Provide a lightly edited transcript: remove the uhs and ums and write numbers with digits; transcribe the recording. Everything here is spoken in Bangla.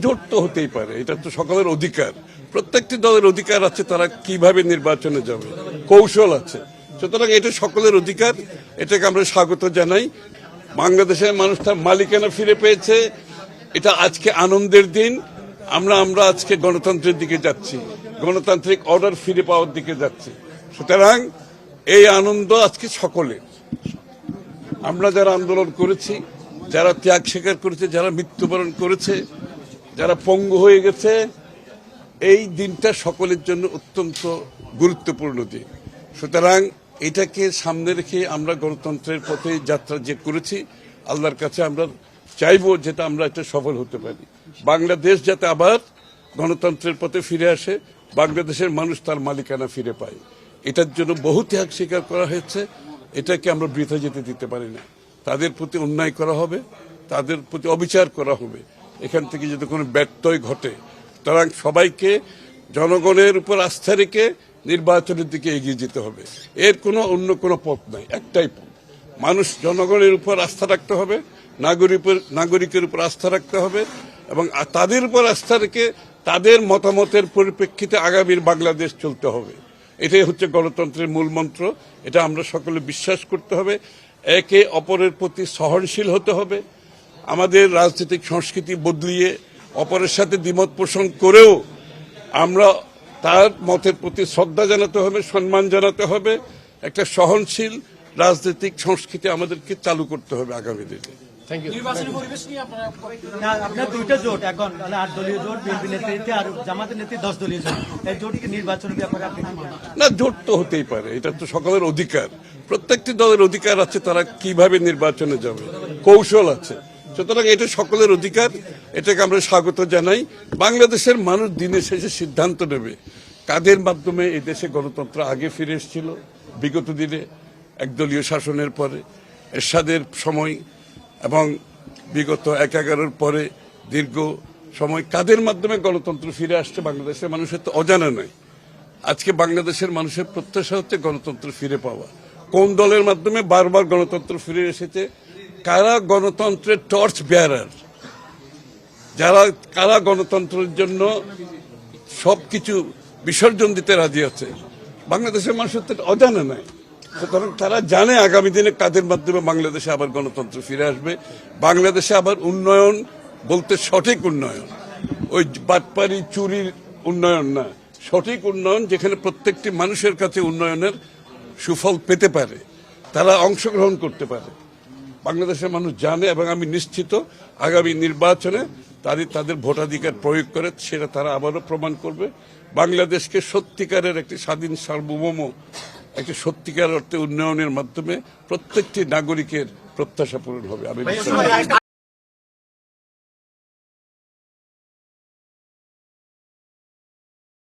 জোট তো হতেই পারে, এটা তো সকলের অধিকার। প্রত্যেকটি দলের অধিকার আছে তারা কিভাবে নির্বাচনে যাবে, কৌশল আছে। সুতরাং এটা সকলের অধিকার, এটাকে আমরা স্বাগত জানাই। বাংলাদেশের মানুষ তার মালিকানা ফিরে পেয়েছে, এটা আজকে আনন্দের দিন। আমরা আজকে গণতন্ত্রের দিকে যাচ্ছি, গণতান্ত্রিক অর্ডার ফিরে পাওয়ার দিকে যাচ্ছি। সুতরাং এই আনন্দ আজকে সকলের। আমরা যারা আন্দোলন করেছি, যারা ত্যাগ স্বীকার করেছে, যারা মৃত্যুবরণ করেছে, যারা পঙ্গু হয়ে গেছে, এই দিনটা সকলের জন্য অত্যন্ত গুরুত্বপূর্ণ দিন। সুতরাং এটাকে সামনে রেখে আমরা গণতন্ত্রের পথে যাত্রা যে করেছি, আল্লাহর কাছে আমরা চাইবো যেটা আমরা এটা সফল হতে পারি। বাংলাদেশ যাতে আবার গণতন্ত্রের পথে ফিরে আসে, বাংলাদেশের মানুষ তার মালিকানা ফিরে পায়, এটার জন্য বহু ত্যাগ স্বীকার করা হয়েছে। এটাকে আমরা বৃথা যেতে দিতে পারি না। তাদের প্রতি অন্যায় করা হবে, তাদের প্রতি অবিচার করা হবে, এখান থেকে যদি কোনো ব্যত্যয় ঘটে। সুতরাং সবাইকে জনগণের উপর আস্থা রেখে নির্বাচনের দিকে এগিয়ে যেতে হবে। এর অন্য কোনো পথ নাই, একটাই পথ। মানুষ জনগণের উপর আস্থা রাখতে হবে, নাগরিকের উপর আস্থা রাখতে হবে, এবং তাদের উপর আস্থা রেখে তাদের মতামতের পরিপ্রেক্ষিতে আগামীর বাংলাদেশ চলতে হবে। এটাই হচ্ছে গণতন্ত্রের মূল মন্ত্র। এটা আমরা সকলে বিশ্বাস করতে হবে। একে অপরের প্রতি সহনশীল হতে হবে। আমাদের রাজনৈতিক সংস্কৃতি বদলিয়ে অপরের সাথে দ্বিমত পোষণ করেও আমরা তার মতের প্রতি শ্রদ্ধা জানাতে হবে, সম্মান জানাতে হবে। একটা সহনশীল রাজনৈতিক সংস্কৃতি আমাদেরকে চালু করতে হবে আগামী দিনে। আপনার দুইটা জোট এখন, 8 দলীয় জোট, বিএনপি নেতৃত্বে আর জামাতের নেতৃত্বে 10 দলীয় জোট। এই জোটকে নির্বাচনের ব্যাপারে আপনি কি বলেন? না, জোট তো হতেই পারে, এটা তো সকলের অধিকার। প্রত্যেকটি দলের অধিকার আছে তারা কিভাবে নির্বাচনে যাবে, কৌশল আছে। সুতরাং এটা সকলের অধিকার, এটাকে আমরা স্বাগত জানাই। বাংলাদেশের মানুষ দিনের শেষে সিদ্ধান্ত নেবে কাদের মাধ্যমে এই দেশে গণতন্ত্র আগে ফিরে এসেছিল। বিগত দিনে একদলীয় শাসনের পরে, এরশাদের সময় এবং বিগত 11-11 পরে দীর্ঘ সময় কাদের মাধ্যমে গণতন্ত্র ফিরে আসছে বাংলাদেশের মানুষের তো অজানা নয়। আজকে বাংলাদেশের মানুষের প্রত্যাশা হচ্ছে গণতন্ত্র ফিরে পাওয়া। কোন দলের মাধ্যমে বারবার গণতন্ত্র ফিরে এসেছে, কারা গণতন্ত্রের টর্চ বেয়ারার, কারা গণতন্ত্রের জন্য সবকিছু বিসর্জন দিতে রাজি আছে, বাংলাদেশের মানুষের তো অজানা নাই। সুতরাং তারা জানে আগামী দিনে কাদের মাধ্যমে বাংলাদেশে আবার গণতন্ত্র ফিরে আসবে। বাংলাদেশে আবার উন্নয়ন বলতে সঠিক উন্নয়ন, ওই বাটপারি চুরির উন্নয়ন না, সঠিক উন্নয়ন যেখানে প্রত্যেকটি মানুষের কাছে উন্নয়নের সুফল পেতে পারে, তারা অংশগ্রহণ করতে পারে। বাংলাদেশের মানুষ জানে, এবং আমি নিশ্চিত আগামী নির্বাচনে তাদের ভোটাধিকার প্রয়োগ করে সেটা তারা আবারও প্রমাণ করবে। বাংলাদেশকে সত্যিকারের একটি স্বাধীন সার্বভৌম, একটি সত্যিকার অর্থে উন্নয়নের মাধ্যমে প্রত্যেকটি নাগরিকের প্রত্যাশা পূরণ হবে। আমি